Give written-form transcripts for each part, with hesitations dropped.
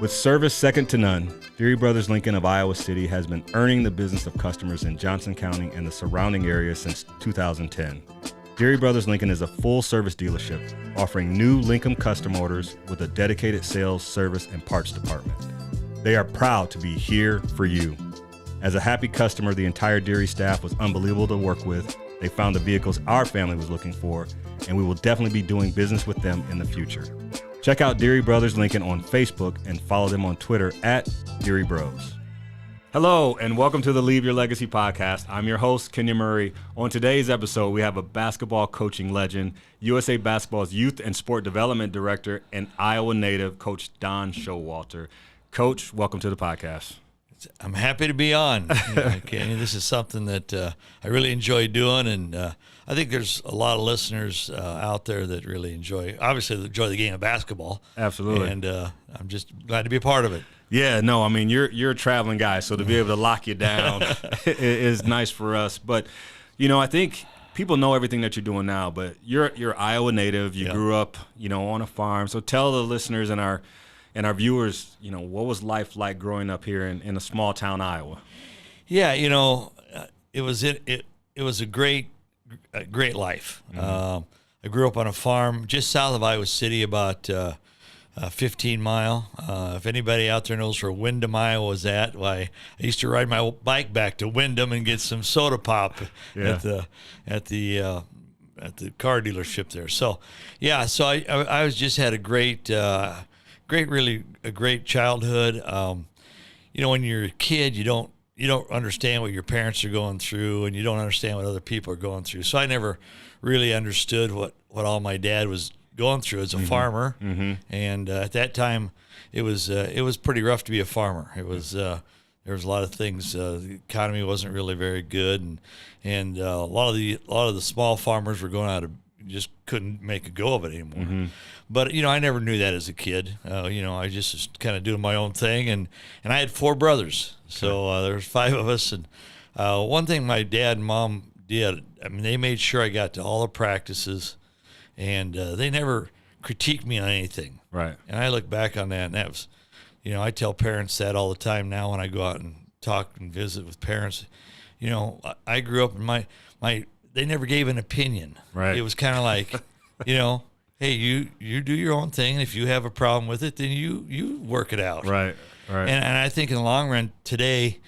With service second to none, Deary Brothers Lincoln of Iowa City has been earning the business of customers in Johnson County and the surrounding area since 2010. Deary Brothers Lincoln is a full-service dealership offering new Lincoln custom orders with a dedicated sales, service, and parts department. They are proud to be here for you. As a happy customer, the entire Deary staff was unbelievable to work with. They found the vehicles our family was looking for, and we will definitely be doing business with them in the future. Check out Deary Brothers Lincoln on Facebook and follow them on Twitter at Deary Bros. Hello, and welcome to the Leave Your Legacy podcast. I'm your host, Kenya Murray. On today's episode, we have a basketball coaching legend, USA Basketball's Youth and Sport Development Director, and Iowa native, Coach Don Showalter. Coach, welcome to the podcast. I'm happy to be on. Kenya, this is something that I really enjoy doing, and I think there's a lot of listeners out there that really enjoy the game of basketball. Absolutely. And I'm just glad to be a part of it. Yeah, no, I mean, you're a traveling guy, so to be able to lock you down is nice for us. But, you know, I think people know everything that you're doing now, but you're Iowa native. You grew up, on a farm. So tell the listeners and our viewers, what was life like growing up here in a small town, Iowa? Yeah, it was a great life. Mm-hmm. I grew up on a farm just south of Iowa City, about 15 mile. If anybody out there knows where Windham, Iowa is at, why I used to ride my bike back to Windham and get some soda pop at the car dealership there. So I was just had a great childhood. When you're a kid, you don't understand what your parents are going through, and you don't understand what other people are going through. So I never really understood what all my dad was going through as a farmer. Mm-hmm. And at that time, it was pretty rough to be a farmer. It was there was a lot of things. The economy wasn't really very good, and a lot of the small farmers were going out of, just couldn't make a go of it anymore. Mm-hmm. But I never knew that as a kid. I just was kind of doing my own thing, and I had 4 brothers, so there was 5 of us. And one thing my dad and mom did, they made sure I got to all the practices, and they never critiqued me on anything. Right. And I look back on that, and that was, I tell parents that all the time now when I go out and talk and visit with parents. I grew up in they never gave an opinion. Right. It was kind of like, hey, you do your own thing, and if you have a problem with it, then you work it out. Right. And I think in the long run today,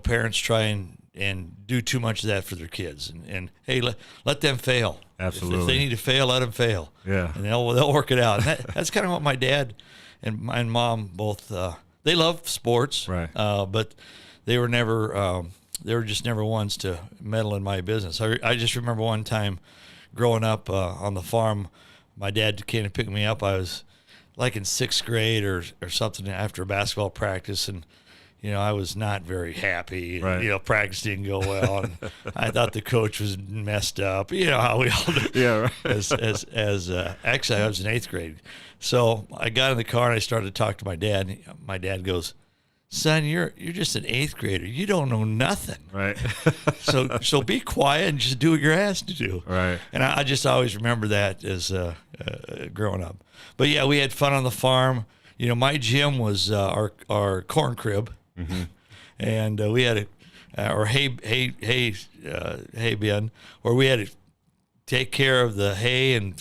parents try and do too much of that for their kids, and hey, let them fail. Absolutely. If they need to fail, let them fail. Yeah. And they'll work it out. And that's kind of what my dad and mom both. They love sports. Right. But they were never. They were just never ones to meddle in my business. I just remember one time growing up on the farm, my dad came to pick me up. I was like in 6th grade or something after a basketball practice, and I was not very happy. Right. Practice didn't go well, and I thought the coach was messed up. How we all do. Yeah, right. Actually, I was in 8th grade, so I got in the car and I started to talk to my dad. And my dad goes, "Son, you're just an 8th grader. You don't know nothing. Right. So be quiet and just do what you're asked to do." Right. And I just always remember that as growing up. But yeah, we had fun on the farm. My gym was our corn crib, mm-hmm. and we had our hay bin where we had to take care of the hay and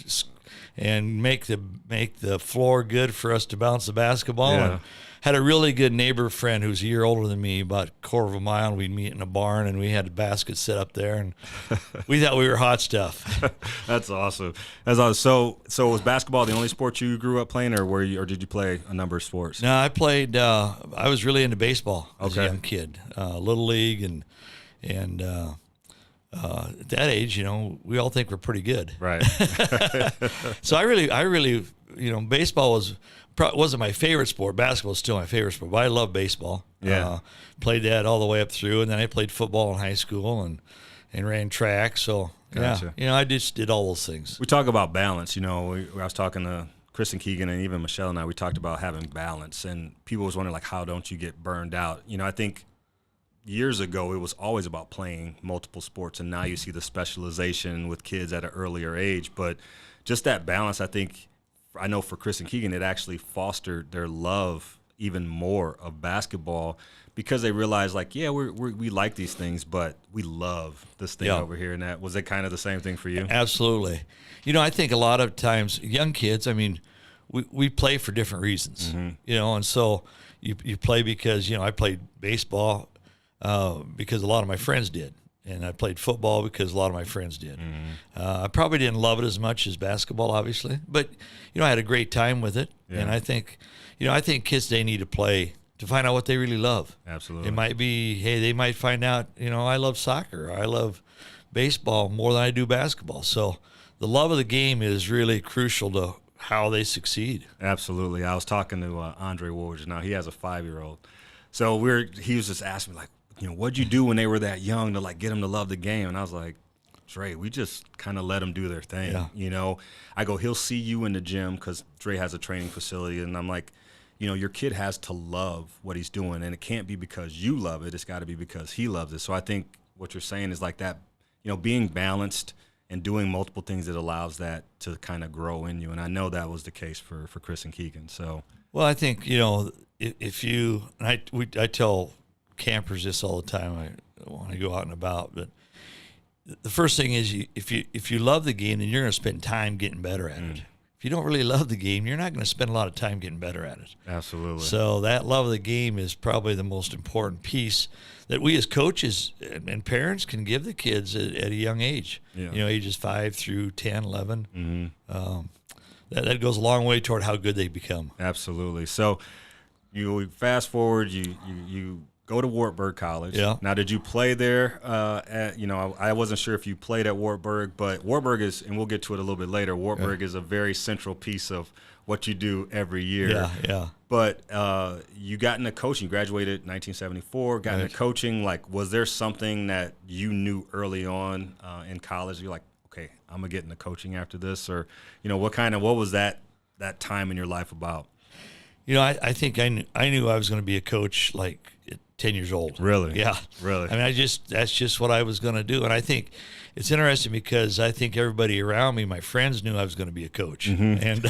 make the floor good for us to bounce the basketball. Yeah. And had a really good neighbor friend who's a year older than me, about a quarter of a mile, and we'd meet in a barn, and we had a basket set up there, and we thought we were hot stuff. That's awesome. So was basketball the only sport you grew up playing, or did you play a number of sports? No, I played. I was really into baseball as a Okay. young kid, Little League, and at that age, we all think we're pretty good. Right. So I really, baseball wasn't my favorite sport. Basketball is still my favorite sport, but I love baseball. Yeah. Played that all the way up through, and then I played football in high school and ran track. So Gotcha. yeah, I just did all those things. We talk about balance. I was talking to Chris and Keegan, and even Michelle and I, we talked about having balance, and people was wondering, like, how don't you get burned out? I think years ago it was always about playing multiple sports, and now you see the specialization with kids at an earlier age. But just that balance, I know for Chris and Keegan, it actually fostered their love even more of basketball because they realized, like, yeah, we like these things, but we love this thing over here and that. Was it kind of the same thing for you? Absolutely. I think a lot of times young kids, I mean, we play for different reasons, and so you play because, I played baseball because a lot of my friends did. And I played football because a lot of my friends did. I probably didn't love it as much as basketball, obviously, but I had a great time with it. Yeah. And I think kids today need to play to find out what they really love. Absolutely. It might be, hey, they might find out, I love soccer, or I love baseball more than I do basketball. So the love of the game is really crucial to how they succeed. Absolutely. I was talking to Andre Woj now. He has a 5-year-old. So he was just asking me, like, what'd you do when they were that young to, like, get them to love the game? And I was like, Dre, we just kind of let them do their thing. Yeah. I go, he'll see you in the gym because Dre has a training facility. And I'm like, your kid has to love what he's doing. And it can't be because you love it. It's got to be because he loves it. So I think what you're saying is like that, being balanced and doing multiple things that allows that to kind of grow in you. And I know that was the case for Chris and Keegan. So, well, I think, if you, and I tell campers this all the time. I want to go out and about, but the first thing is if you love the game, then you're going to spend time getting better at it. If you don't really love the game, you're not going to spend a lot of time getting better at it. Absolutely. So that love of the game is probably the most important piece that we as coaches and parents can give the kids at a young age. Yeah. Ages 5 through 10, 11. That goes a long way toward how good they become. Absolutely. So you fast forward, you go to Wartburg College. Yeah. Now, did you play there? I wasn't sure if you played at Wartburg, but Wartburg is, and we'll get to it a little bit later, Wartburg is a very central piece of what you do every year. Yeah. But you got into coaching. You graduated in 1974, got into coaching. Like, was there something that you knew early on in college? You're like, okay, I'm going to get into coaching after this? Or, what was that time in your life about? I think I knew I was going to be a coach like at 10 years old. Really? Yeah. Really? I mean, that's just what I was going to do. And I think it's interesting because I think everybody around me, my friends, knew I was going to be a coach. And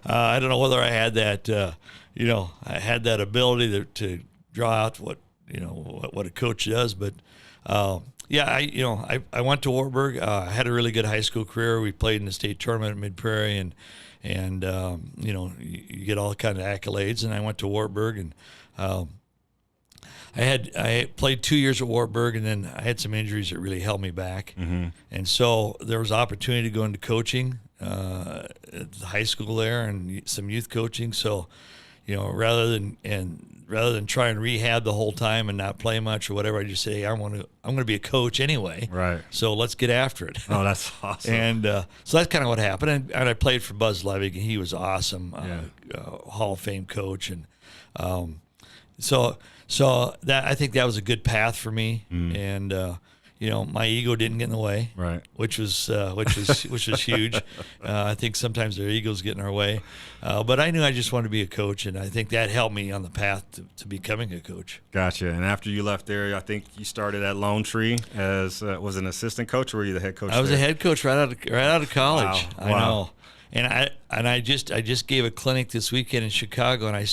I don't know whether I had that, I had that ability to draw out what a coach does. But, I went to Wartburg. I had a really good high school career. We played in the state tournament at Mid-Prairie, and you get all kind of accolades. And I went to Wartburg, and I played 2 years at Wartburg, and then I had some injuries that really held me back. And so there was opportunity to go into coaching at the high school there and some youth coaching. So, rather than try and rehab the whole time and not play much or whatever, I just say, hey, I'm going to be a coach anyway. Right. So let's get after it. Oh, that's awesome. And so that's kind of what happened. And I played for Buzz Levig, and he was awesome, Hall of Fame coach. And so that, I think that was a good path for me. And my ego didn't get in the way, right? Which was huge. I think sometimes their egos get in our way, but I knew I just wanted to be a coach, and I think that helped me on the path to becoming a coach. Gotcha. And after you left there, I think you started at Lone Tree as was an assistant coach, or were you the head coach? I was a head coach right out of college. Wow. I know. And I just gave a clinic this weekend in Chicago, and I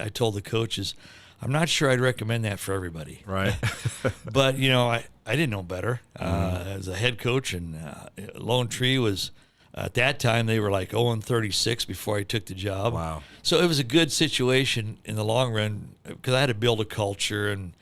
told the coaches, I'm not sure I'd recommend that for everybody. Right. But, I didn't know better. As a head coach, and Lone Tree was, at that time, they were like 0-36 before I took the job. Wow. So it was a good situation in the long run because I had to build a culture, and,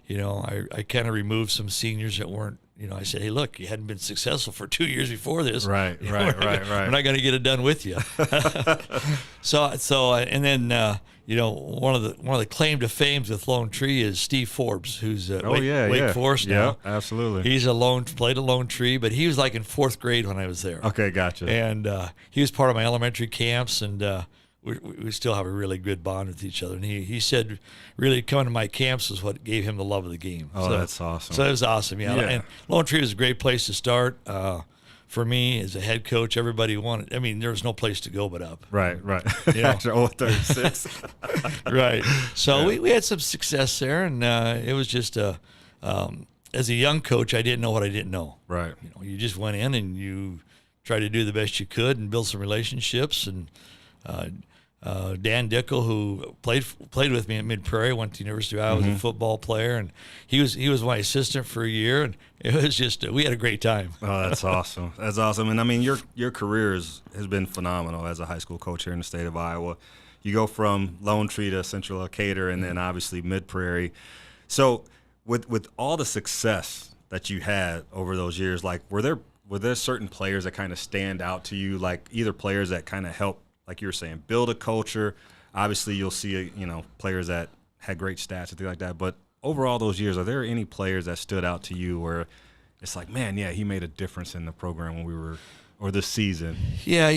I kind of removed some seniors that weren't, I said, hey, look, you hadn't been successful for 2 years before this. Right. We're not going to get it done with you. And then, one of the claim to fame with Lone Tree is Steve Forbes, who's Wake Forest now. Yeah, absolutely. He's played at Lone Tree, but he was like in 4th grade when I was there. Okay, gotcha. And he was part of my elementary camps, and we still have a really good bond with each other. And he said, really, coming to my camps was what gave him the love of the game. Oh, that's awesome. So it was awesome, yeah. And Lone Tree was a great place to start. For me, as a head coach, everybody wanted. I mean, there was no place to go but up. Right. After 0-36. Right. So we had some success there, and it was just as a young coach, I didn't know what I didn't know. Right. You just went in and you tried to do the best you could and build some relationships, and Dan Dickel, who played with me at Mid Prairie, went to the University of Iowa, was a football player, and he was my assistant for a year, and it was just we had a great time. Oh, that's awesome. That's awesome. And I mean, your career has been phenomenal as a high school coach here in the state of Iowa. You go from Lone Tree to Central Decatur, and then obviously Mid Prairie. So with all the success that you had over those years, like were there certain players that kind of stand out to you, like either players that kind of help, like you were saying, build a culture? Obviously, you'll see players that had great stats and things like that. But overall, those years, are there any players that stood out to you where it's like, man, yeah, he made a difference in the program when we were, or this season? Yeah,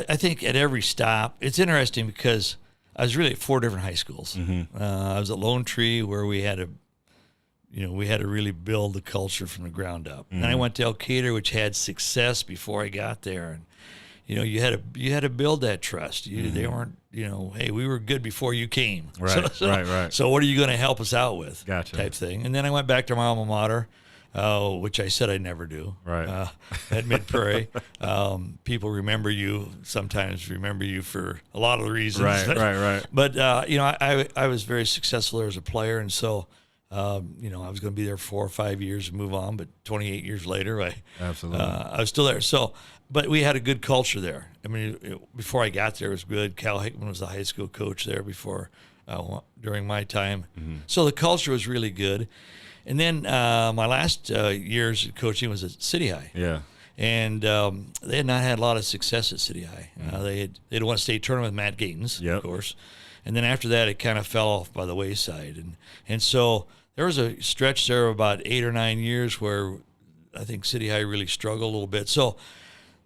I think at every stop, it's interesting because I was really at 4 different high schools. I was at Lone Tree, where we had to really build the culture from the ground up. Then I went to Decatur, which had success before I got there, and you had to build that trust. They weren't, hey, we were good before you came. Right, right. So what are you going to help us out with? Gotcha. Type thing. And then I went back to my alma mater, which I said I'd never do. Right. At Mid Prairie, people sometimes remember you for a lot of the reasons. Right. But I was very successful there as a player, and so. I was going to be there 4 or 5 years and move on, but 28 years later, I was still there. So, but we had a good culture there. I mean, before I got there, it was good. Cal Hickman was the high school coach there during my time. So the culture was really good. And then my last years coaching was at City High. Yeah. And they had not had a lot of success at City High. They had won a state tournament with Matt Gatens, of course. And then after that, it kind of fell off by the wayside. And so there was a stretch there of about 8 or 9 years where I think City High really struggled a little bit. So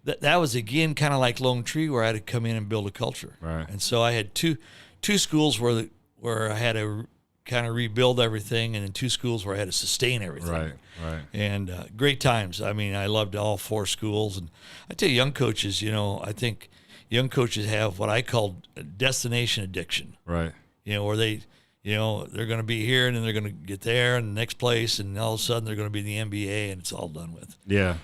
that was, again, kind of like Lone Tree, where I had to come in and build a culture. Right. And so I had two schools where I had to kind of rebuild everything, and then 2 schools where I had to sustain everything. Right. And great times. I mean, I loved all 4 schools. And I tell young coaches, I think young coaches have what I call destination addiction. Right. Where they, they're going to be here and then they're going to get there and the next place, and all of a sudden they're going to be in the NBA and it's all done with. Yeah.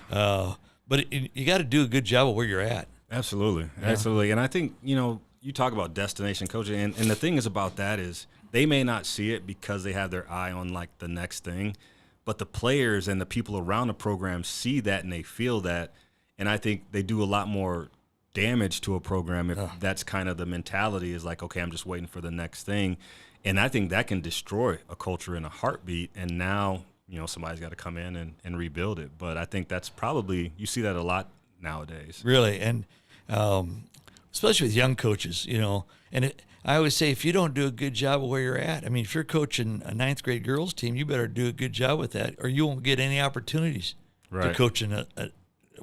But you got to do a good job of where you're at. Absolutely. And I think, you talk about destination coaching, and the thing is about that is they may not see it because they have their eye on like the next thing, but the players and the people around the program see that and they feel that. And I think they do a lot more damage to a program if that's kind of the mentality, is like, okay, I'm just waiting for the next thing. And I think that can destroy a culture in a heartbeat. And now, somebody's got to come in and rebuild it. But I think that's probably, you see that a lot nowadays. Really. And especially with young coaches, and I always say, if you don't do a good job of where you're at, I mean, if you're coaching a 9th grade girls team, you better do a good job with that, or you won't get any opportunities to coach in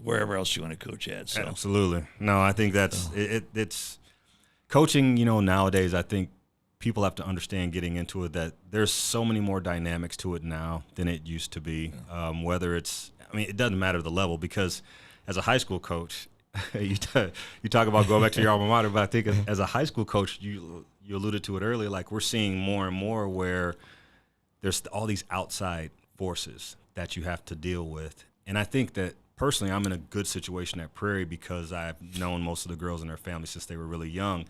wherever else you want to coach at. So. Absolutely. No, I think that's it's coaching, nowadays, I think people have to understand getting into it that there's so many more dynamics to it now than it used to be. Whether it's, it doesn't matter the level, because as a high school coach, you talk about going back to your alma mater, but I think as a high school coach, you alluded to it earlier, like we're seeing more and more where there's all these outside forces that you have to deal with. And I think that personally, I'm in a good situation at Prairie because I've known most of the girls and their families since they were really young.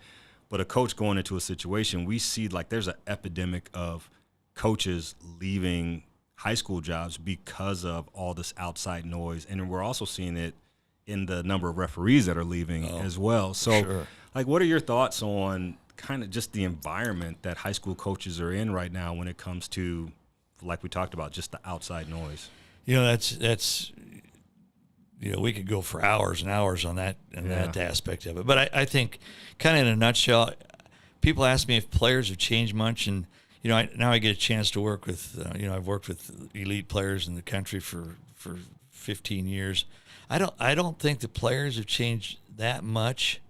But a coach going into a situation, we see like there's an epidemic of coaches leaving high school jobs because of all this outside noise. And we're also seeing it in the number of referees that are leaving as well. So, like, what are your thoughts on kind of just the environment that high school coaches are in right now when it comes to, like we talked about, just the outside noise? That's we could go for hours and hours on that that aspect of it. But I think, kind of in a nutshell, people ask me if players have changed much, and now I get a chance to work with I've worked with elite players in the country for 15 years. I don't think the players have changed that much,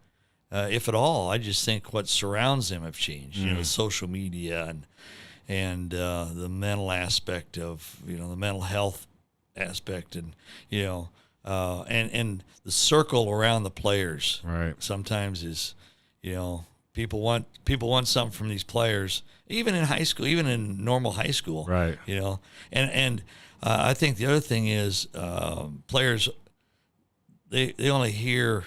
if at all. I just think what surrounds them have changed. Social media and the mental aspect of the mental health aspect, and and the circle around the players. Right. Sometimes is people want something from these players, even in high school, even in normal high school. Right. And I think the other thing is players. They only hear,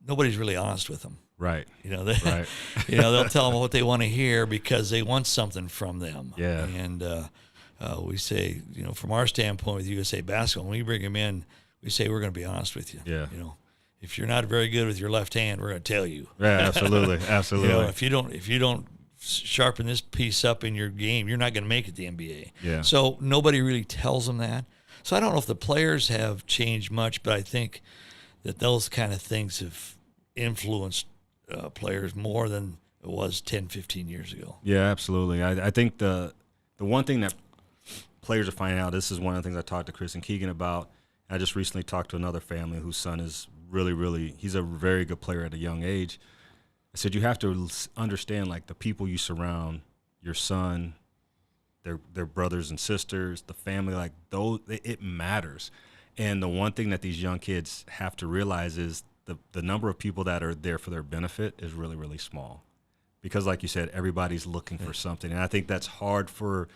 nobody's really honest with them. Right. Right. They'll tell them what they want to hear because they want something from them. Yeah. And we say, from our standpoint with USA Basketball, when we bring them in, we say we're going to be honest with you. Yeah. If you're not very good with your left hand, we're going to tell you. Yeah, absolutely, absolutely. If you don't sharpen this piece up in your game, you're not going to make it to the NBA. Yeah. So nobody really tells them that. So I don't know if the players have changed much, but I think that those kind of things have influenced players more than it was 10, 15 years ago. Yeah, absolutely. I think the one thing that players are finding out, this is one of the things I talked to Chris and Keegan about. I just recently talked to another family whose son is really, he's a very good player at a young age. I said, you have to understand, like, the people you surround your son, their brothers and sisters, the family, like, those, it matters. And the one thing that these young kids have to realize is the number of people that are there for their benefit is really, really small. Because, like you said, everybody's looking for something. And I think that's hard for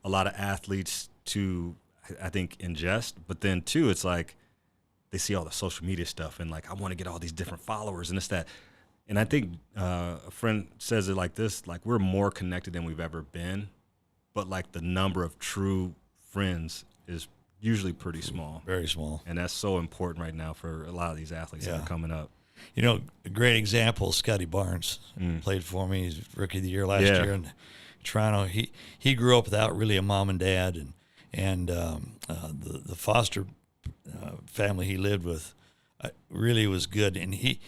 a lot of athletes to, I think, ingest. But then, too, it's like they see all the social media stuff and, like, I want to get all these different followers and it's that. And I think a friend says it like this, like, we're more connected than we've ever been. But, like, the number of true friends is usually pretty small. Very small. And that's so important right now for a lot of these athletes that are coming up. A great example, Scotty Barnes played for me. He's Rookie of the Year last year in Toronto. He grew up without really a mom and dad, and the foster family he lived with really was good. And he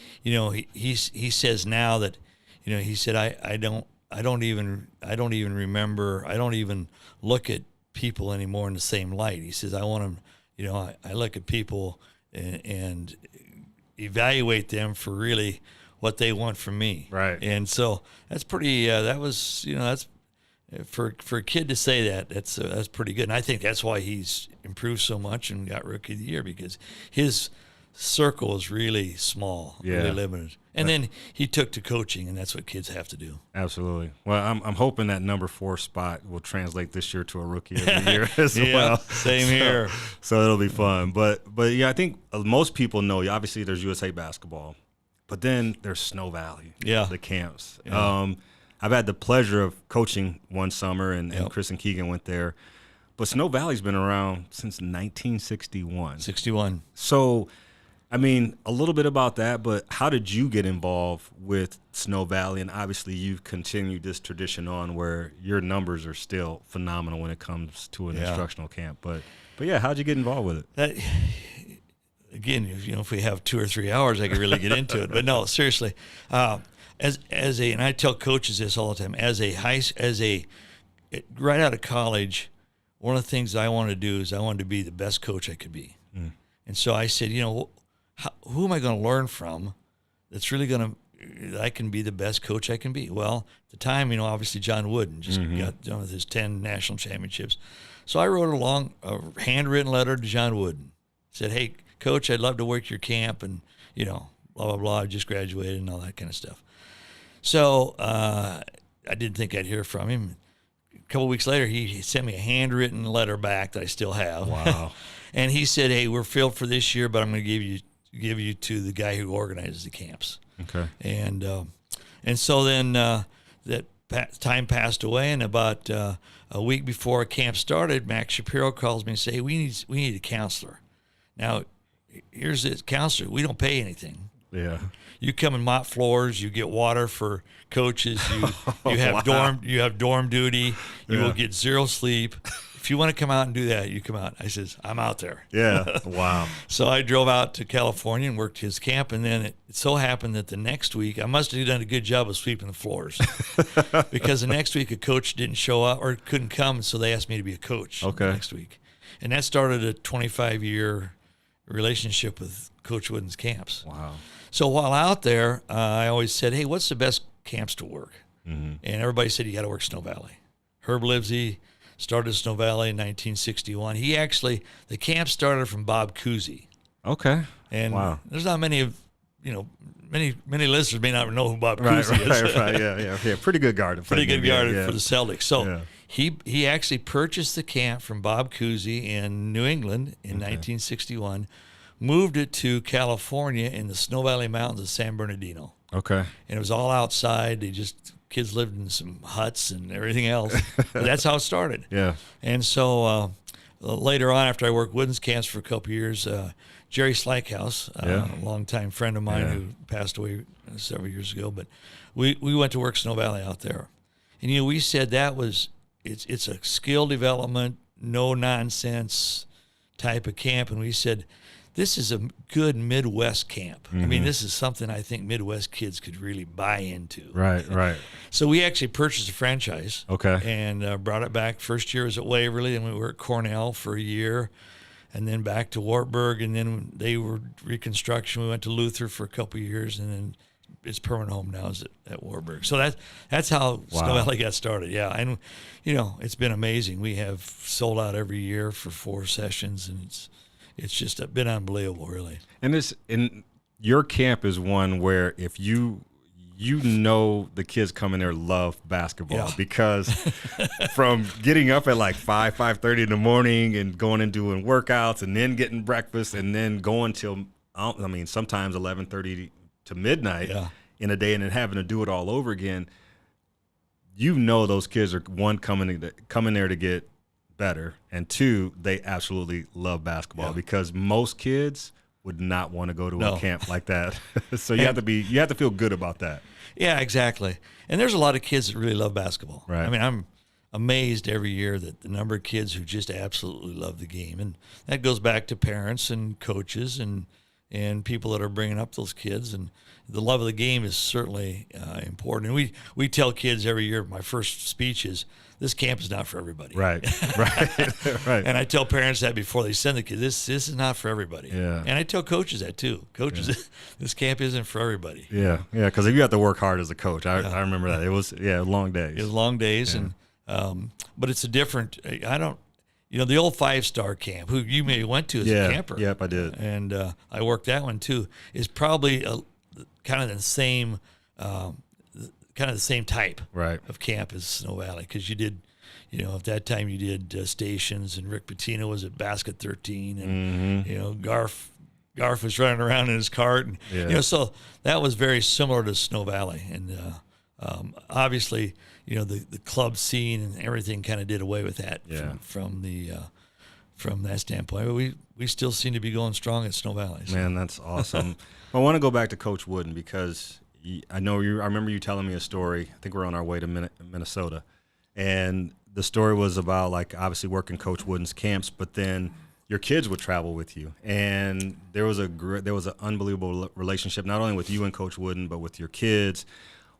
says now that, he said, I don't even look at people anymore in the same light. He says, I want them, I look at people and evaluate them for really what they want from me. Right. And so that's pretty, that's for a kid to say that, that's pretty good. And I think that's why he's improved so much and got Rookie of the Year, because his circle is really small, really limited. And then he took to coaching, and that's what kids have to do. Absolutely. Well, I'm hoping that number 4 spot will translate this year to a Rookie of the Year as well. Same here. So it'll be fun. But yeah, I think most people know, obviously there's USA Basketball, but then there's Snow Valley, the camps. Yeah. I've had the pleasure of coaching one summer, and Chris and Keegan went there. But Snow Valley's been around since 1961. 61. So, I mean, a little bit about that, but how did you get involved with Snow Valley? And obviously you've continued this tradition on where your numbers are still phenomenal when it comes to an instructional camp. But yeah, how'd you get involved with it? Again, if we have 2 or 3 hours, I could really get into it. But no, seriously, and I tell coaches this all the time, right out of college, one of the things I wanted to do is I wanted to be the best coach I could be. And so I said, who am I going to learn from that's really that I can be the best coach I can be? Well, at the time, obviously John Wooden just got done with his 10 national championships. So I wrote a handwritten letter to John Wooden. Said, hey, Coach, I'd love to work your camp, and, blah, blah, blah. I just graduated and all that kind of stuff. So I didn't think I'd hear from him. A couple of weeks later, he sent me a handwritten letter back that I still have. Wow. And he said, hey, we're filled for this year, but I'm going to give you to the guy who organizes the camps. Okay. And so then that time passed away, and about a week before camp started, Max Shapiro calls me and says, hey, we need a counselor. Now, here's this counselor. We don't pay anything. Yeah. You come and mop floors. You get water for coaches. You have dorm duty. You will get 0 sleep. If you want to come out and do that, you come out. I says, I'm out there. Yeah. Wow. So I drove out to California and worked his camp. And then it so happened that the next week, I must have done a good job of sweeping the floors, because the next week a coach didn't show up or couldn't come. So they asked me to be a coach next week. And that started a 25-year relationship with Coach Wooden's camps. Wow. So while out there, I always said, hey, what's the best camps to work? And everybody said, you got to work Snow Valley. Herb Livesey started Snow Valley in 1961. The camp started from Bob Cousy. Okay. And there's not many many listeners may not know who Bob Cousy is. Right. Yeah. Pretty good guard. Pretty good guard for the Celtics. So he actually purchased the camp from Bob Cousy in New England in 1961, moved it to California in the Snow Valley Mountains of San Bernardino. Okay. And it was all outside. Kids lived in some huts and everything else. But that's how it started. Yeah. And so later on, after I worked women's camps for a couple of years, Jerry Slackhouse, a longtime friend of mine who passed away several years ago, but we went to work Snow Valley out there. And, we said it's a skill development, no nonsense type of camp. And we said, this is a good Midwest camp. I mean, this is something I think Midwest kids could really buy into. Right. So we actually purchased a franchise. Okay. And brought it back. First year was at Waverly, and we were at Cornell for a year, and then back to Wartburg, and then they were reconstruction. We went to Luther for a couple of years, and then its permanent home now is at Wartburg. So that's how Snow Valley got started. Yeah, and it's been amazing. We have sold out every year for 4 sessions, and it's just been unbelievable, really. And your camp is one where if the kids coming there love basketball because from getting up at like 5:30 in the morning and going and doing workouts and then getting breakfast and then going till sometimes 11:30 to midnight in a day and then having to do it all over again. Those kids are one coming there to get better, and 2, they absolutely love basketball because most kids would not want to go to a camp like that. So you have to feel good about that. Yeah, exactly. And there's a lot of kids that really love basketball. Right. I mean, I'm amazed every year that the number of kids who just absolutely love the game, and that goes back to parents and coaches and people that are bringing up those kids. And the love of the game is certainly important. And we tell kids every year, my first speech is, this camp is not for everybody. Right. And I tell parents that before they send the kids, this is not for everybody. Yeah. And I tell coaches that too. Coaches, this camp isn't for everybody. Yeah, because you have to work hard as a coach. I remember that. It was long days. It was long days, and but it's a different. The old 5-star camp, who you maybe went to as a camper. Yep, I did. And I worked that one too. Is probably kind of the same. Kind of the same type of camp as Snow Valley, because you did, at that time you did stations, and Rick Pitino was at Basket 13, and Garf was running around in his cart, and so that was very similar to Snow Valley, and obviously the club scene and everything kind of did away with that from that standpoint. But we still seem to be going strong at Snow Valley. So. Man, that's awesome. I want to go back to Coach Wooden because. I remember you telling me a story. I think we're on our way to Minnesota, and the story was about obviously working Coach Wooden's camps, but then your kids would travel with you, and there was an unbelievable relationship not only with you and Coach Wooden, but with your kids.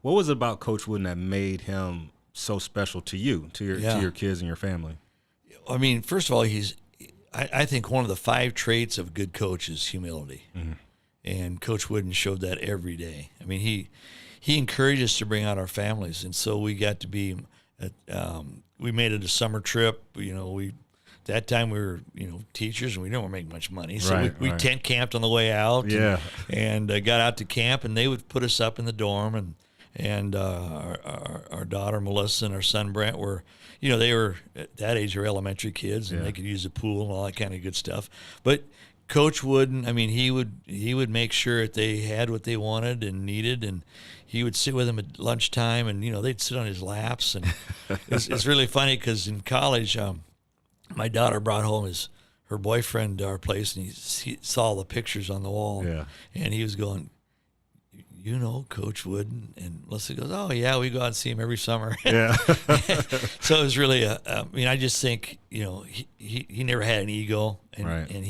What was it about Coach Wooden that made him so special to you, to your kids and your family? I mean, first of all, I think one of the 5 traits of a good coach is humility. Mm-hmm. And Coach Wooden showed that every day. I mean, he encouraged us to bring out our families, and so we got to be. We made it a summer trip. That time we were teachers, and we didn't make much money, so we tent camped on the way out. And got out to camp, and they would put us up in the dorm, and our daughter Melissa and our son Brent were. They were at that age, they were elementary kids, and they could use the pool and all that kind of good stuff, but. Coach Wooden, I mean, he would make sure that they had what they wanted and needed, and he would sit with them at lunchtime, and they'd sit on his laps, and it's really funny because in college, my daughter brought home her boyfriend to our place, and he saw the pictures on the wall, and he was going, Coach Wooden, and Melissa goes, oh yeah, we go out and see him every summer. So it was really I just think he never had an ego, and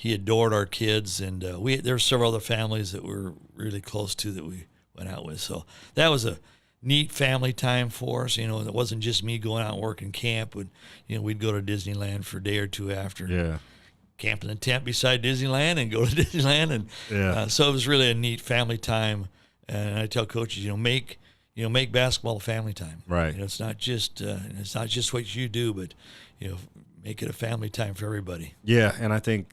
he adored our kids, and there were several other families that we're really close to that we went out with. So that was a neat family time for us. It wasn't just me going out and working camp. We'd go to Disneyland for a day or two after. Camp in the tent beside Disneyland and go to Disneyland, and so it was really a neat family time. And I tell coaches, make basketball a family time. Right. It's not just what you do, but make it a family time for everybody. Yeah, and I think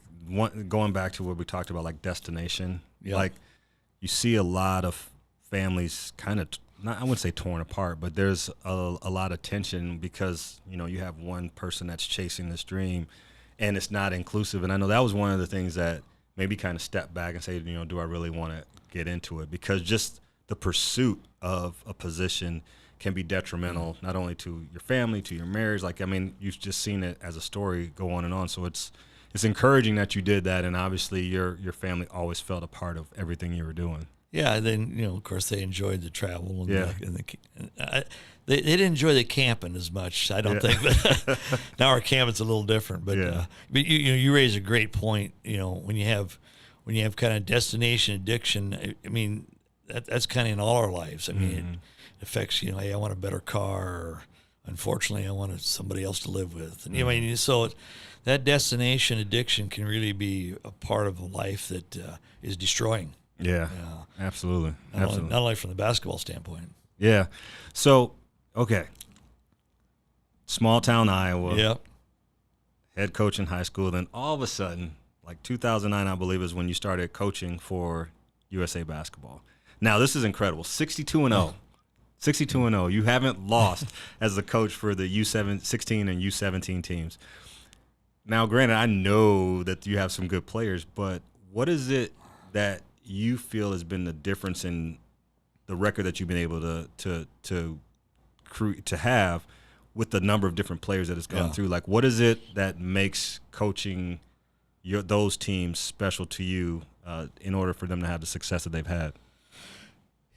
going back to what we talked about, like destination, you see a lot of families kind of. I wouldn't say torn apart, but there's a lot of tension because you have one person that's chasing this dream, and it's not inclusive. And I know that was one of the things that maybe kind of step back and say, do I really want to get into it? Because just the pursuit of a position can be detrimental not only to your family, to your marriage. Like, I mean, you've just seen it as a story go on and on. So it's encouraging that you did that, and obviously your family always felt a part of everything you were doing. Yeah, then of course they enjoyed the travel, and Yeah. they didn't enjoy the camping as much, I don't think. But now our camping's a little different. But but you raise a great point. When you have kind of destination addiction, I mean that's kind of in all our lives. I mean it affects hey, I want a better car, or unfortunately I want somebody else to live with, and I mean so. That destination addiction can really be a part of a life that is destroying. Yeah, absolutely. Not only from the basketball standpoint. Yeah. So, okay. Small town Iowa. Yep. Head coach in high school. Then all of a sudden, like 2009, I believe, is when you started coaching for USA Basketball. Now, this is incredible. 62-0. 62-0. You haven't lost as a coach for the U16 and U17 teams. Now, granted, I know that you have some good players, but what is it that you feel has been the difference in the record that you've been able to have with the number of different players that it's gone through? Like, what is it that makes coaching those teams special to you in order for them to have the success that they've had?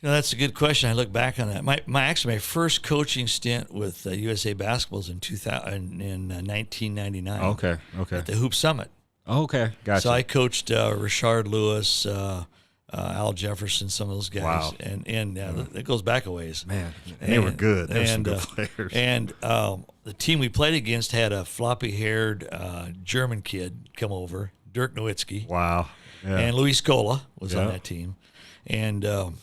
That's a good question. I look back on that. My first coaching stint with USA Basketball was in 1999. Okay. At the Hoop Summit. Okay, gotcha. So I coached Rashard Lewis, Al Jefferson, some of those guys. Wow. And it goes back a ways. Man, they were good. They were some good players. And the team we played against had a floppy-haired German kid come over, Dirk Nowitzki. Wow. Yeah. And Luis Scola was on that team. And that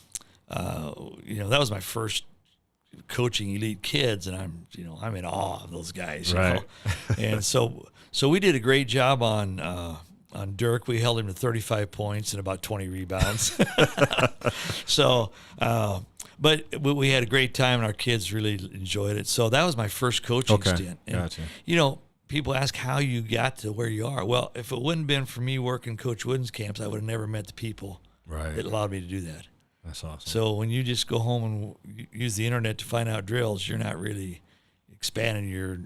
was my first coaching elite kids, and I'm in awe of those guys. Right. And so we did a great job on Dirk. We held him to 35 points and about 20 rebounds. But we had a great time, and our kids really enjoyed it. So that was my first coaching stint. And, gotcha. People ask how you got to where you are. Well, if it wouldn't have been for me working Coach Wooden's camps, I would have never met the people that allowed me to do that. That's awesome. So when you just go home and use the internet to find out drills, you're not really expanding your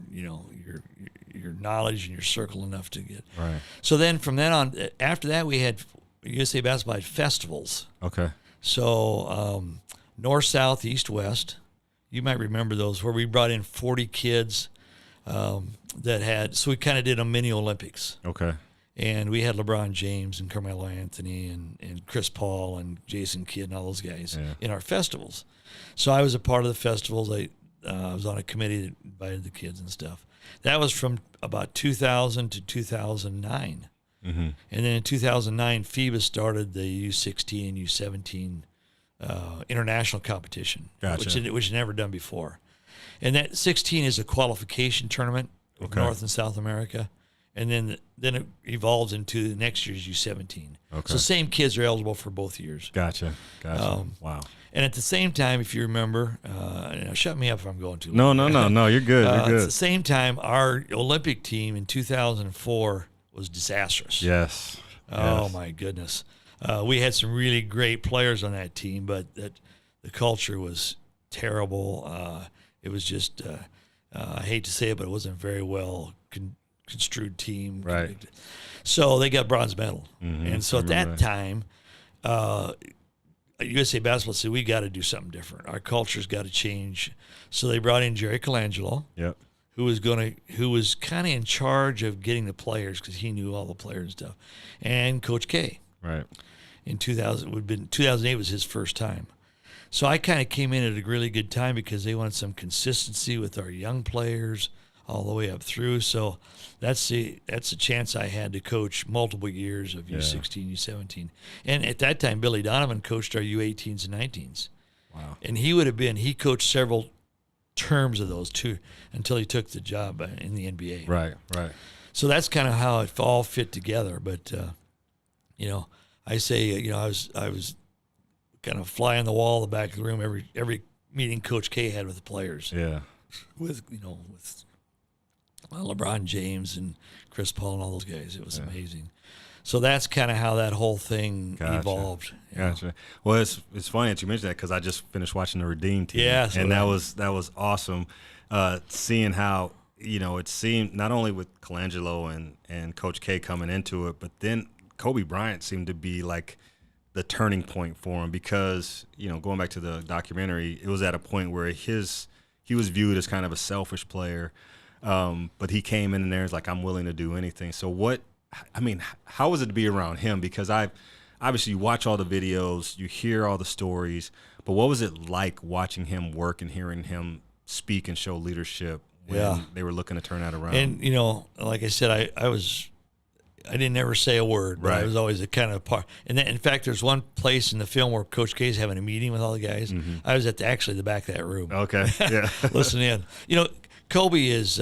knowledge and your circle enough to get. Right. So then from then on, after that, we had USA Basketball had festivals. Okay. So north, south, east, west. You might remember those where we brought in 40 kids so we kind of did a mini Olympics. Okay. And we had LeBron James and Carmelo Anthony and Chris Paul and Jason Kidd and all those guys in our festivals. So I was a part of the festivals. I was on a committee that invited the kids and stuff. That was from about 2000 to 2009. Mm-hmm. And then in 2009, FIBA started the U16 and U17 international competition, which had never done before. And that 16 is a qualification tournament of North and South America. And then it evolves into next year's U17. Okay. So same kids are eligible for both years. Gotcha. Wow. And at the same time, if you remember, shut me up if I'm going too long. No, you're good. You're good. At the same time, our Olympic team in 2004 was disastrous. Yes. Oh, my goodness. We had some really great players on that team, but the culture was terrible. It was just, I hate to say it, but it wasn't very well construed team. Right. So they got bronze medal. Mm-hmm. And so at that time, USA Basketball said, we got to do something different. Our culture's got to change. So they brought in Jerry Colangelo, who was kind of in charge of getting the players because he knew all the players and stuff, and Coach K. Right. In 2008 was his first time. So I kind of came in at a really good time because they wanted some consistency with our young players all the way up through. So that's the chance I had to coach multiple years of U16, U17. And at that time, Billy Donovan coached our U18s and 19s. Wow. And he coached several terms of those too until he took the job in the NBA. Right. So that's kind of how it all fit together. But, I say, I was kind of fly on the wall in the back of the room every meeting Coach K had with the players. Yeah. With LeBron James and Chris Paul and all those guys. It was amazing. So that's kind of how that whole thing evolved. Gotcha. Well, it's funny that you mentioned that because I just finished watching the Redeem team. Yeah, and that was awesome. Seeing how, it seemed not only with Colangelo and Coach K coming into it, but then Kobe Bryant seemed to be like the turning point for him because, going back to the documentary, it was at a point where he was viewed as kind of a selfish player, but he came in there and was like, I'm willing to do anything. So how was it to be around him? Because obviously you watch all the videos, you hear all the stories, but what was it like watching him work and hearing him speak and show leadership when they were looking to turn that around? And, like I said, I didn't ever say a word, but right. I was always a kind of part. And then, in fact, there's one place in the film where Coach K is having a meeting with all the guys. Mm-hmm. I was at the back of that room. Okay, yeah. Listen in. Kobe is,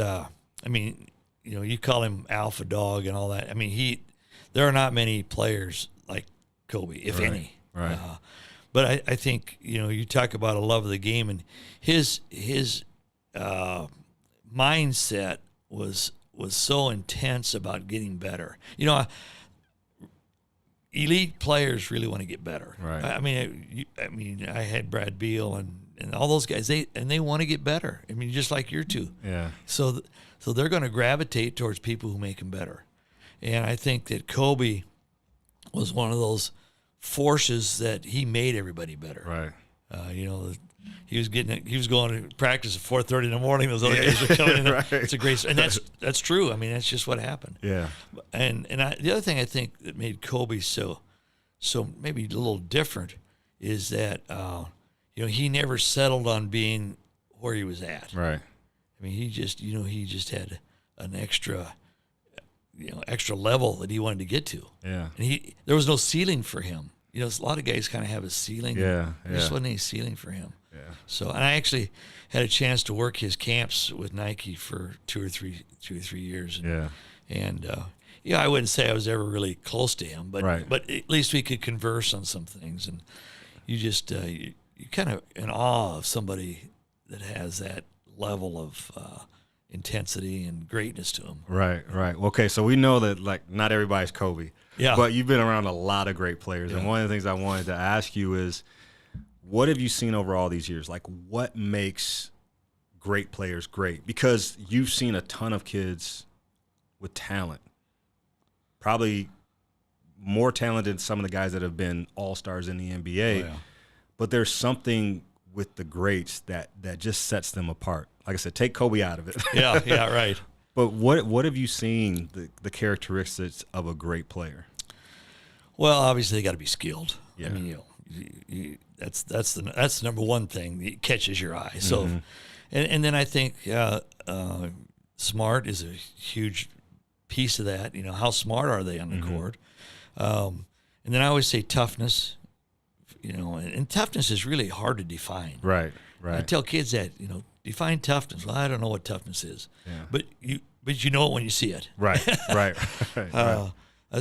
you call him alpha dog and all that. I mean, there are not many players like Kobe, if any. Right. But I think, you talk about a love of the game, and his mindset was so intense about getting better. Elite players really want to get better. Right. I had Brad Beal and all those guys. They want to get better. I mean, just like you two. Yeah. So they're going to gravitate towards people who make them better. And I think that Kobe was one of those forces that he made everybody better. Right. He was going to practice at 4:30 in the morning. Those other guys were coming in. Right. It's a great, and that's true. I mean, that's just what happened. Yeah. And the other thing I think that made Kobe so maybe a little different is that he never settled on being where he was at. Right. I mean, he just had an extra level that he wanted to get to. Yeah. And there was no ceiling for him. A lot of guys kind of have a ceiling. Yeah. There just wasn't any ceiling for him. Yeah. So, and I actually had a chance to work his camps with Nike for 2 or 3 years. And I wouldn't say I was ever really close to him, but right. but at least we could converse on some things. And you just you kind of in awe of somebody that has that level of intensity and greatness to him. Right. Okay, so we know that not everybody's Kobe. Yeah. But you've been around a lot of great players, Yeah. and one of the things I wanted to ask you is, what have you seen over all these years? Like, what makes great players great? Because you've seen a ton of kids with talent, probably more talented than some of the guys that have been all-stars in the NBA. Oh, yeah. But there's something with the greats that just sets them apart. Like I said, take Kobe out of it. Yeah, right. But what have you seen the characteristics of a great player? Well, obviously they got to be skilled. Yeah. I mean, that's the number one thing that catches your eye. So, Mm-hmm. and then I think smart is a huge piece of that. How smart are they on the Mm-hmm. court? And then I always say toughness. And toughness is really hard to define. Right. I tell kids that, define toughness. Well, I don't know what toughness is, Yeah. but you know it when you see it. Right.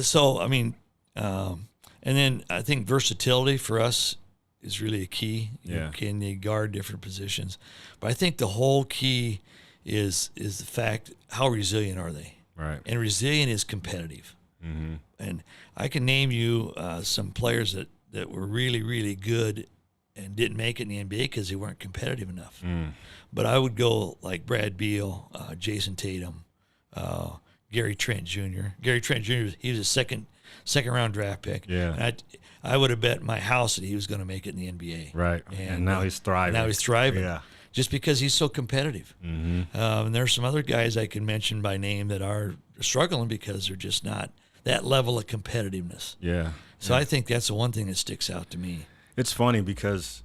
So, I mean, and then I think versatility for us is really a key. Yeah. Can they guard different positions? But I think the whole key is the fact, how resilient are they? Right. And resilient is competitive. Mm-hmm. And I can name you some players that were really, really good and didn't make it in the NBA because they weren't competitive enough. Mm. But I would go like Brad Beal, Jason Tatum, Gary Trent Jr. Gary Trent Jr., he was a second round draft pick. Yeah. And I would have bet my house that he was going to make it in the NBA. Right. And now he's thriving. Yeah. Just because he's so competitive. Mm-hmm. And there's some other guys I can mention by name that are struggling because they're just not that level of competitiveness. Yeah. So I think that's the one thing that sticks out to me. It's funny because,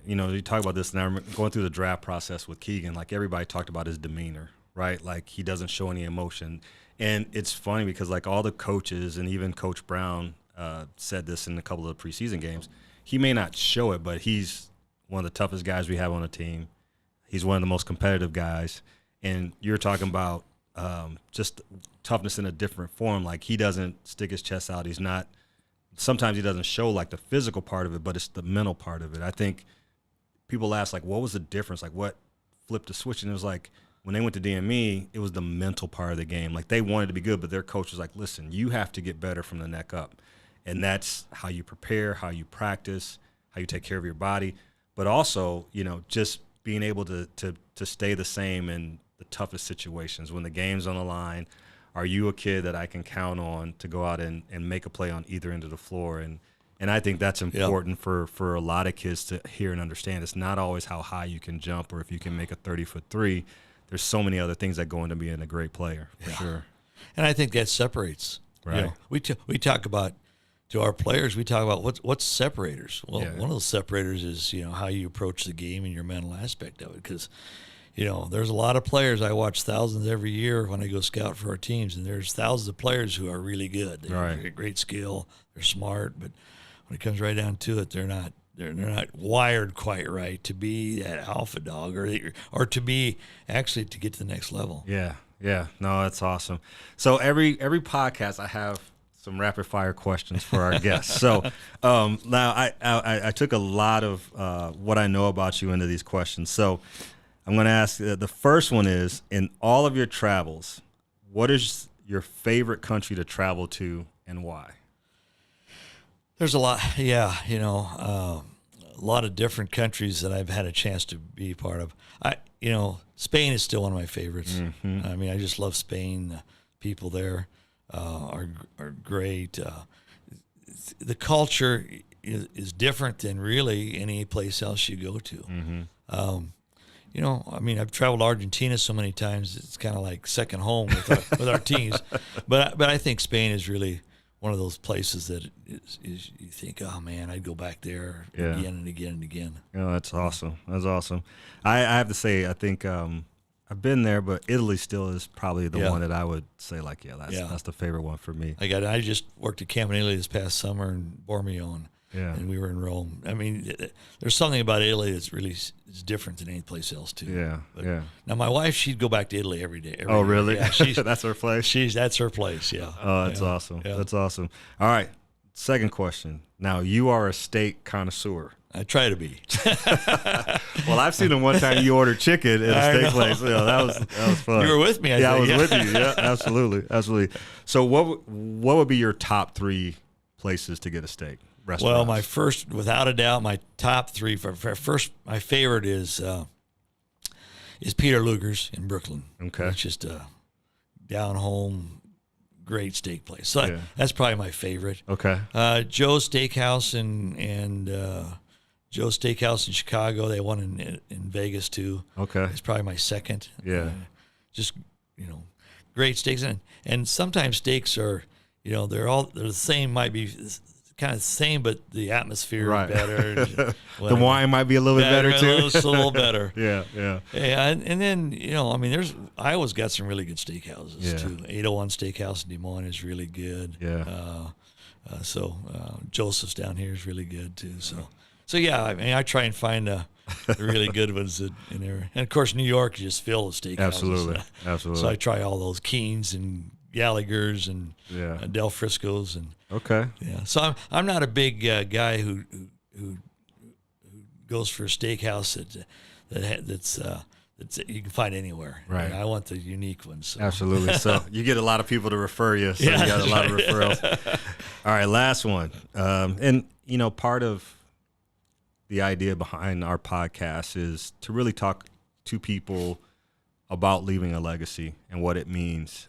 you talk about this, and I'm going through the draft process with Keegan, like everybody talked about his demeanor, right? Like he doesn't show any emotion. And it's funny because like all the coaches and even Coach Brown said this in a couple of the preseason games, he may not show it, but he's one of the toughest guys we have on the team. He's one of the most competitive guys. And you're talking about just toughness in a different form. Like he doesn't stick his chest out. Sometimes he doesn't show like the physical part of it, but it's the mental part of it. I think people ask like, what was the difference? Like what flipped the switch? And it was like, when they went to DME, it was the mental part of the game. Like, they wanted to be good, but their coach was like, listen, you have to get better from the neck up. And that's how you prepare, how you practice, how you take care of your body. But also, just being able to stay the same in the toughest situations. When the game's on the line, are you a kid that I can count on to go out and make a play on either end of the floor? And I think that's important for a lot of kids to hear and understand. It's not always how high you can jump or if you can make a 30-foot three. There's so many other things that go into being a great player, for sure. And I think that separates. Right. We talk about, to our players, we talk about what's separators. Well, one of those separators is, how you approach the game and your mental aspect of it. Because, there's a lot of players. I watch thousands every year when I go scout for our teams, and there's thousands of players who are really good. They have great skill. They're smart, but when it comes right down to it, they're not wired quite right to be that alpha dog or to be actually to get to the next level. Yeah. No, that's awesome. So every podcast I have some rapid fire questions for our guests. So now I took a lot of what I know about you into these questions. So I'm going to ask, the first one is, in all of your travels, what is your favorite country to travel to and why? There's a lot, a lot of different countries that I've had a chance to be part of. Spain is still one of my favorites. Mm-hmm. I mean, I just love Spain. The people there are great. The culture is different than really any place else you go to. Mm-hmm. I've traveled to Argentina so many times, it's kind of like second home with our teams. But I think Spain is really one of those places that is you think, oh man, I'd go back there again and again and again. That's awesome. That's awesome. I have to say, I think I've been there, but Italy still is probably the one that I would say, like, that's the favorite one for me. I just worked at camp in Italy this past summer in Bormio, and we were in Rome. I mean, there's something about Italy that's really is different than any place else too. Yeah. Now my wife, she'd go back to Italy every day. Oh, really? Yeah, that's her place. That's her place. Yeah. Oh, that's awesome. Yeah. That's awesome. All right. Second question. Now, you are a steak connoisseur. I try to be. Well, I've seen them one time you ordered chicken at a steak place. That was fun. You were with me, I think. I was with you. Yeah, absolutely. So what would be your top 3 places to get a steak? Well, my first, without a doubt, my top 3 my favorite is Peter Luger's in Brooklyn. Okay. It's just a down home, great steak place. So that's probably my favorite. Okay. Joe's Steakhouse Joe's Steakhouse in Chicago. They won in Vegas too. Okay. It's probably my second. Yeah. Just great steaks, and sometimes steaks are they're the same. Might be kind of the same, but the atmosphere is better. The wine might be a little bit better too. Just a little better. Yeah. And then Iowa's got some really good steakhouses too. 801 Steakhouse in Des Moines is really good. Yeah. Joseph's down here is really good too. So yeah, I mean, I try and find the really good ones in there. And of course, New York is just filled with steakhouses. Absolutely. So I try all those Keens and Gallagher's and Del Frisco's and So I'm not a big guy who goes for a steakhouse that's you can find anywhere. Right. I want the unique ones. So. Absolutely. So you get a lot of people to refer you. So you got a lot of referrals. All right, last one. And part of the idea behind our podcast is to really talk to people about leaving a legacy and what it means.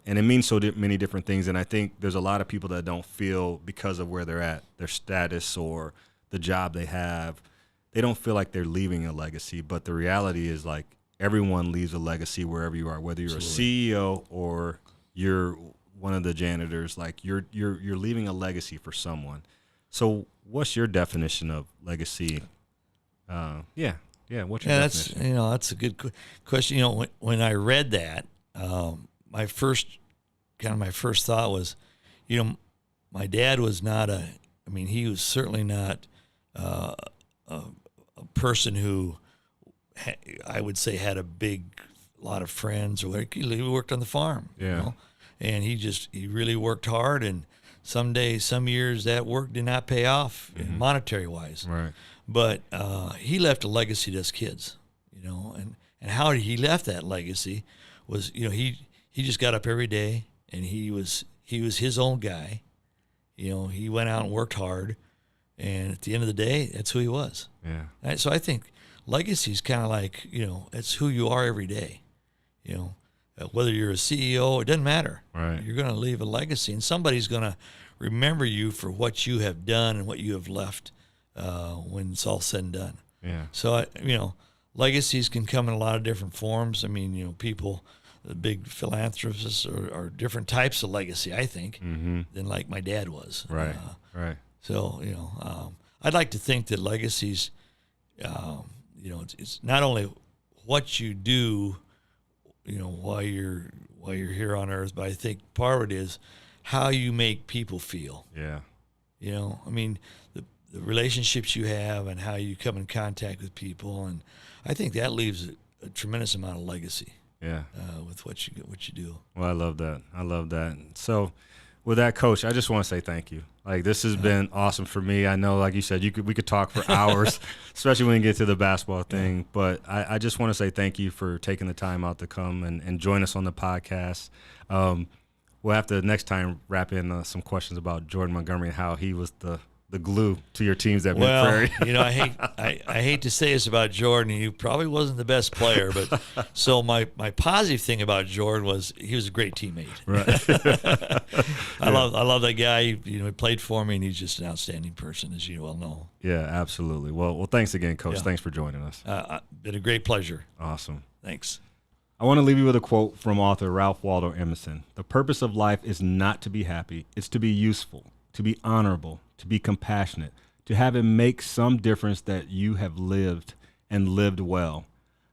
And it means so many different things. And I think there's a lot of people that don't feel, because of where they're at, their status or the job they have, they don't feel like they're leaving a legacy. But the reality is, like, everyone leaves a legacy wherever you are, whether you're Absolutely. A CEO or you're one of the janitors. Like, you're leaving a legacy for someone. So what's your definition of legacy? What's your definition? That's a good question. When I read that, my first thought was, my dad was not he was certainly not a person who I would say had a lot of friends, or he worked on the farm. Yeah. And he really worked hard, and some years that work did not pay off monetary wise. Right. But he left a legacy to his kids, and And how he left that legacy was, he just got up every day and he was his own guy. He went out and worked hard, and at the end of the day, that's who he was. Yeah. Right? So I think legacy is kind of like, it's who you are every day. Whether you're a CEO, it doesn't matter. Right. You're going to leave a legacy, and somebody's going to remember you for what you have done and what you have left when it's all said and done. Yeah. So, legacies can come in a lot of different forms. I mean, people, the big philanthropists are different types of legacy, I think, than like my dad was. Right. Right. So, I'd like to think that legacies, it's not only what you do, while you're here on earth, but I think part of it is how you make people feel. Yeah. I mean, the relationships you have and how you come in contact with people, and I think that leaves a tremendous amount of legacy. Yeah. With what you do. Well, I love that. So, with that, Coach, I just want to say thank you. Like, this has been awesome for me. I know, like you said, we could talk for hours, especially when you get to the basketball thing. Yeah. But I just want to say thank you for taking the time out to come and join us on the podcast. We'll have to next time wrap in some questions about Jordan Montgomery and how he was the glue to your teams at Mid-Prairie. I hate to say this about Jordan. He probably wasn't the best player, but so my positive thing about Jordan was he was a great teammate. Right. I love that guy. He played for me, and he's just an outstanding person, as you well know. Yeah, absolutely. Well, thanks again, Coach. Yeah. Thanks for joining us. Been a great pleasure. Awesome. Thanks. I want to leave you with a quote from author Ralph Waldo Emerson. The purpose of life is not to be happy. It's to be useful, to be honorable, to be compassionate, to have it make some difference that you have lived and lived well.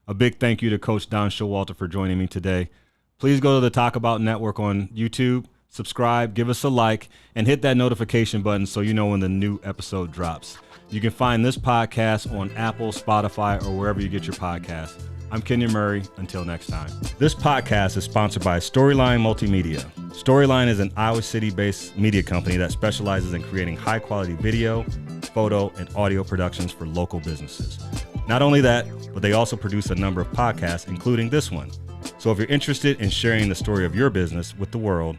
A big thank you to Coach Don Showalter for joining me today. Please go to the Talk About Network on YouTube, subscribe, give us a like, and hit that notification button so you know when the new episode drops. You can find this podcast on Apple, Spotify, or wherever you get your podcasts. I'm Kenyon Murray. Until next time. This podcast is sponsored by Storyline Multimedia. Storyline is an Iowa City-based media company that specializes in creating high-quality video, photo, and audio productions for local businesses. Not only that, but they also produce a number of podcasts, including this one. So if you're interested in sharing the story of your business with the world,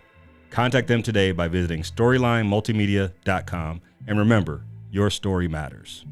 contact them today by visiting StorylineMultimedia.com. And remember, your story matters.